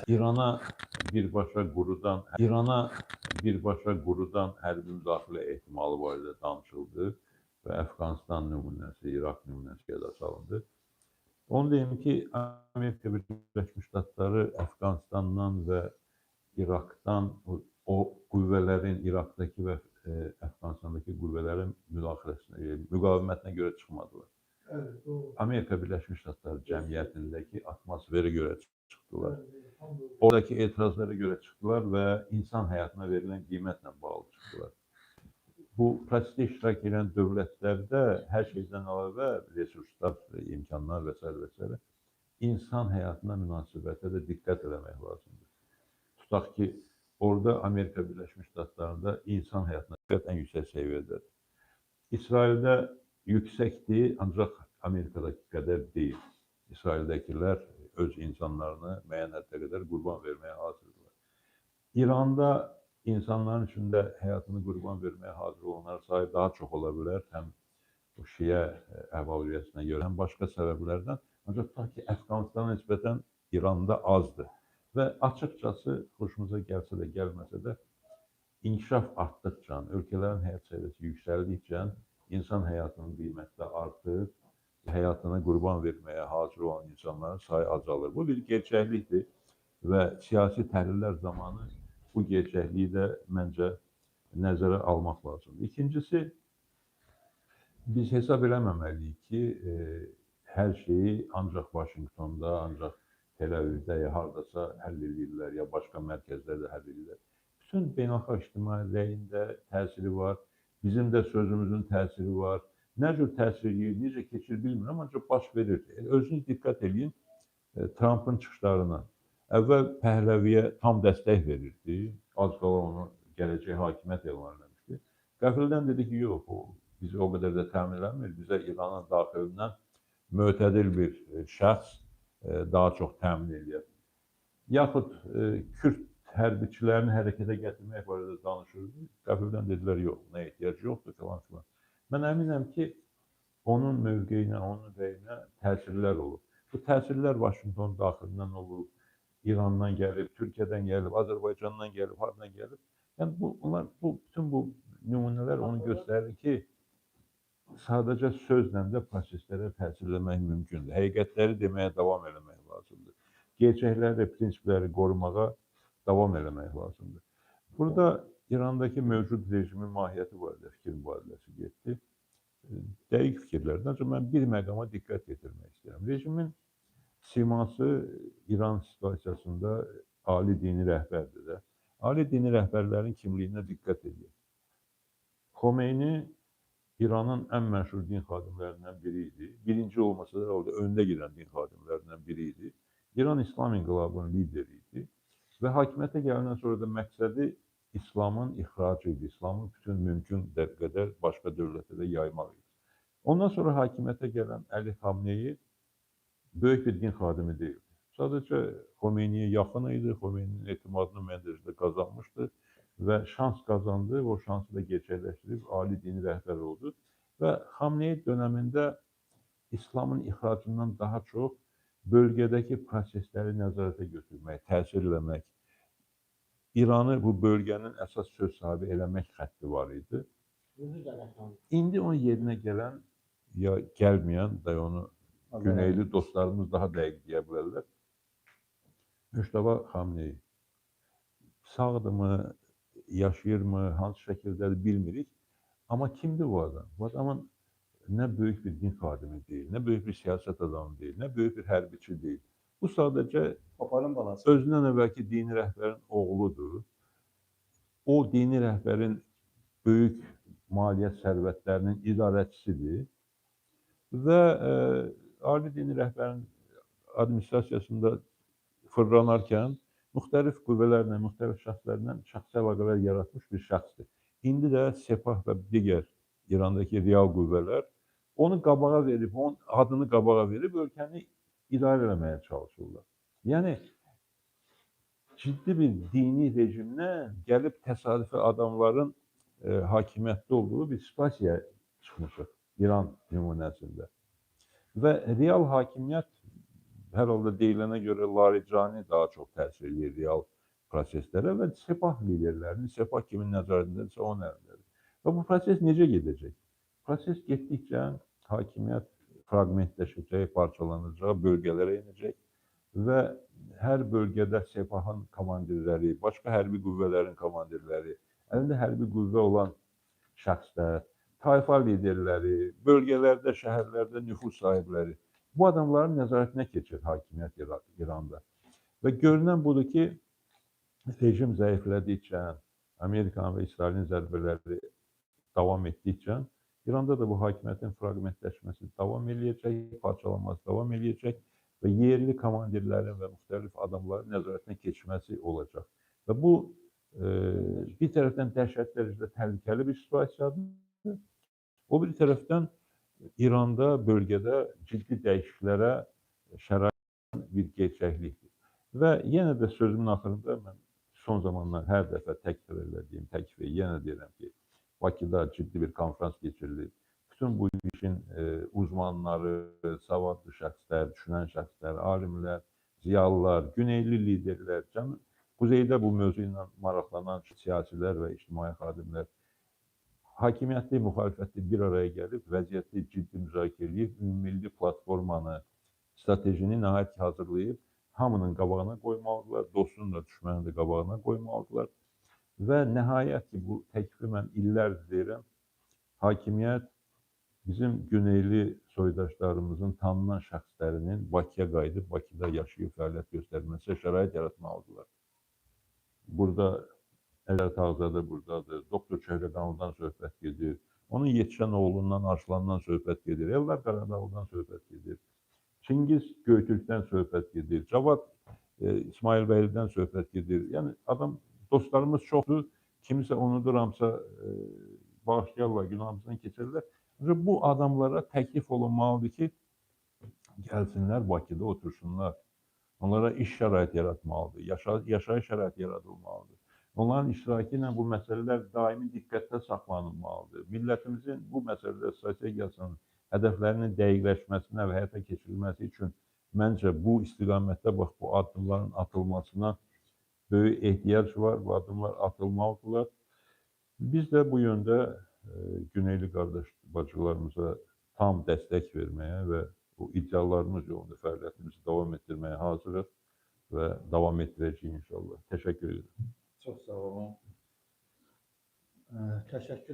İrana birbaşa qurudan hərbi müdaxilə ehtimalı barədə danışıldı və Əfqanistan nümunəsi, İraq nümunəsi yada salındı. Onu deyim ki, Amerika Birləşmiş Ştatları Əfqanistandan və İraqdan o qüvvələrin, İraqdakı və Əfqanistandakı qüvvələrin müqavimətinə görə çıxmadılar. Amerika Birləşmiş Ştatları cəmiyyətindəki atmosferə görə çıxdılar. Oradakı etirazlara görə çıxdılar və insan həyatına verilən qiymətlə bağlı çıxdılar. Bu prosesdə iştirak edən dövlətlərdə hər şeydən əlavə resurslar, imkanlar və s. insan həyatına münasibətə də diqqət eləmək lazımdır. Tutaq ki, orada Amerika Birləşmiş Ştatlarında insan həyatına diqqət ən yüksək səviyyədədir. İsraildə yüksəkdir, ancaq Amerikadakı qədər deyil. İsraildəkilər öz insanlarını müəyyən həddə qədər qurban verməyə hazırdırlar. İranda insanların içində həyatını qurban verməyə hazır olanlar sayı daha çox ola bilər, həm bu şiə əhval-ruhiyyəsinə görə, həm başqa səbəblərdən. Ancaq tutaq ki, Əfqanistana nisbətən İranda azdır və açıqcası xoşumuza gəlsə də, gəlməsə də inkişaf artdıqca, ölkələrin həyat səviyyəsi yüksəldikcə insan həyatının qiyməti də artır, həyatını qurban verməyə hazır olan insanların sayı azalır. Bu bir gerçəklikdir və siyasi təhlillər zamanı bu gerçəkliyi də məncə nəzərə almaq lazımdır. İkincisi, biz hesab eləməməliyik ki, hər şeyi ancaq Vaşinqtonda, ancaq Tel-Əvivdə ya hardasa həll edirlər, ya başqa mərkəzlərdə həll edirlər. Bütün beynəlxalq ictimaiyyətin də təsiri var, bizim də sözümüzün təsiri var. Nə cür təsir edir, necə keçir bilmirəm, ancaq baş verir. Özünüz diqqət edin Trumpın çıxışlarına. Əvvəl Pəhləviyə tam dəstək verirdi, az qala onu gələcək hakimiyyət elan etmişdi. Qəfildən dedi ki, yox, bizi o qədər də təmin eləmir, bizə İranın daxilindən mötədil bir şəxs daha çox təmin edir. Yaxud Kürd hərbiçilərini hərəkətə gətirmək barədə danışırdı, qəfildən dedilər, yox, nə ehtiyac yoxdur, falan filan. Mən əminəm ki, onun mövqeyinə, onun rəyinə təsirlər olub. Bu təsirlər Vaşinqton daxilindən olub, İrandan gəlib, Türkiyədən gəlib, Azərbaycandan gəlib, haradan gəlib. Yəni bütün bu nümunələr onu göstərir ki, sadəcə sözlə də proseslərə təsir etmək mümkündür. Həqiqətləri deməyə davam eləmək lazımdır. Gerçəkləri və prinsipləri qorumağa davam eləmək lazımdır. Burada İrandakı mövcud rejimin mahiyyəti barədə fikir mübadiləsi getdi. Dəqiq fikirlərdir, ancaq mən bir məqama diqqət yetirmək istəyirəm. Rejimin siması İran situasiyasında ali dini rəhbərdir də. Ali dini rəhbərlərin kimliyinə diqqət edir. Xomeyni İranın ən məşhur din xadimlərindən biri idi. Birinci olmasa da orada öndə gedən din xadimlərindən biri idi. İran İslam İnqilabının lideri idi və hakimiyyətə gələndən sonra da məqsədi İslamın ixracı idi. İslamı bütün mümkün qədər başqa dövlətə də yaymaq idi. Ondan sonra hakimiyyətə gələn Əli Xamneyi böyük bir din xadimi deyildi. Sadəcə Xomeyniyə yaxın idi, Xomeyninin etimadını müəyyən dərəcədə qazanmışdı və şans qazandı, o şansı da gerçəkləşdirib ali dini rəhbər oldu və Xamneyi dönəmində İslamın ixracından daha çox bölgədəki prosesləri nəzarətə götürmək, təsir eləmək, İranı bu bölgənin əsas söz sahibi eləmək xətti var idi. İndi onun yerinə gələn ya gəlməyən, da onu güneyli dostlarımız daha dəqiq deyə bilərlər. Müştəba Xamneyi sağdırmı, yaşayırmı, hansı şəkildədir bilmirik. Amma kimdir bu adam? Bu adamın nə böyük bir din xadimi deyil, nə böyük bir siyasət adamı deyil, nə böyük bir hərbiçi deyil. Bu sadəcə özündən əvvəlki dini rəhbərin oğludur. O dini rəhbərin böyük maliyyət sərvətlərinin idarəçisidir və ali dini rəhbərin administrasiyasında fırlanarkən müxtəlif qüvvələrlə, müxtəlif şəxslərlə şəxsi əlaqələr yaratmış bir şəxsdir. İndi də Sepah və digər İrandakı real qüvvələr onu qabağa verib, onun adını qabağa verib ölkəni idarə eləməyə çalışırlar. Yəni, ciddi bir dini rejimdən gəlib təsadüfi adamların hakimiyyətdə olduğu bir situasiyaya çıxmışıq İran nümunəsində. Və real hakimiyyət hər halda deyilənə görə Larijani daha çox təsir eləyir real proseslərə və Sepah liderlərinin, Sepah kimin nəzarətindədirsə onun əlindədir. Və bu proses necə gedəcək? Proses getdikcə hakimiyyət fraqmentləşəcək, parçalanacaq, bölgələrə enəcək və hər bölgədə Sepahın komandirləri, başqa hərbi qüvvələrin komandirləri, əlində hərbi qüvvə olan şəxslər, tayfa liderləri, bölgələrdə, şəhərlərdə nüfuz sahibləri bu adamların nəzarətinə keçir hakimiyyət İranda. Və görünən budur ki, rejim zəiflədikcə, Amerikanın və İsrailin zərbələri davam etdikcə, İranda da bu hakimiyyətin fraqmentləşməsi davam eləyəcək, parçalanması davam eləyəcək və yerli komandirlərin və müxtəlif adamların nəzarətinə keçməsi olacaq. Və bu, bir tərəfdən dəhşətli dərəcədə təhlükəli bir situasiyadır. O bir tərəfdən İranda, bölgədə ciddi dəyişikliklərə şərait bir gerçəklikdir. Və yenə də sözümün axırında mən son zamanlar hər dəfə təkrar elədiyim təklifi yenə deyirəm ki, Bakıda ciddi bir konfrans keçirilir. Bütün bu işin uzmanları, savadlı şəxslər, düşünən şəxslər, alimlər, ziyalılar, güneyli liderlər, Quzeydə bu mövzu ilə maraqlanan siyasilər və ictimai xadimlər hakimiyyətli, müxalifətli bir araya gəlib, vəziyyəti ciddi müzakirə edib, ümummilli platformanı, stratejini nəhayət ki, hazırlayıb, hamının qabağına qoymalıdırlar, dostun da, düşmənin də qabağına qoymalıdırlar. Və nəhayət ki, bu təklifi mən illərdir deyirəm, hakimiyyət bizim güneyli soydaşlarımızın tanınan şəxslərinin Bakıya qayıdıb, Bakıda yaşayıb fəaliyyət göstərməsinə şərait yaratmalıdırlar. Burada Ələt Ağzadə buradadır, Doktor Çöhrəqanlıdan söhbət gedir, onun yetişən oğlundan, Arslandan söhbət gedir, Eldar Qaradağlıdan söhbət gedir, Çingiz Göytürkdən söhbət gedir, Cavad İsmailbəylidən söhbət gedir. Yəni, dostlarımız çoxdur, kimisə unuduramsa bağışlayarlar, günahımızdan keçirlər. Bu adamlara təklif olunmalıdır ki, gəlsinlər Bakıda otursunlar. Onlara iş şəraiti yaratmalıdır, yaşayış şəraiti yaradılmalıdır. Onların iştirakı ilə bu məsələlər daimi diqqətdə saxlanılmalıdır. Millətimizin bu məsələdə strategiyasının, hədəflərinin dəqiqləşməsinə və həyata keçirilməsi üçün məncə bu istiqamətdə bax, bu addımların atılmasına böyük ehtiyac var, bu addımlar atılmalıdırlar. Biz də bu yöndə güneyli qardaş bacılarımıza tam dəstək verməyə və bu ideallarımız yolunda fəaliyyətimizi davam etdirməyə hazırıq və davam etdirəcəyik inşallah. Təşəkkür edirəm. Çox sağ olun. Təşəkkür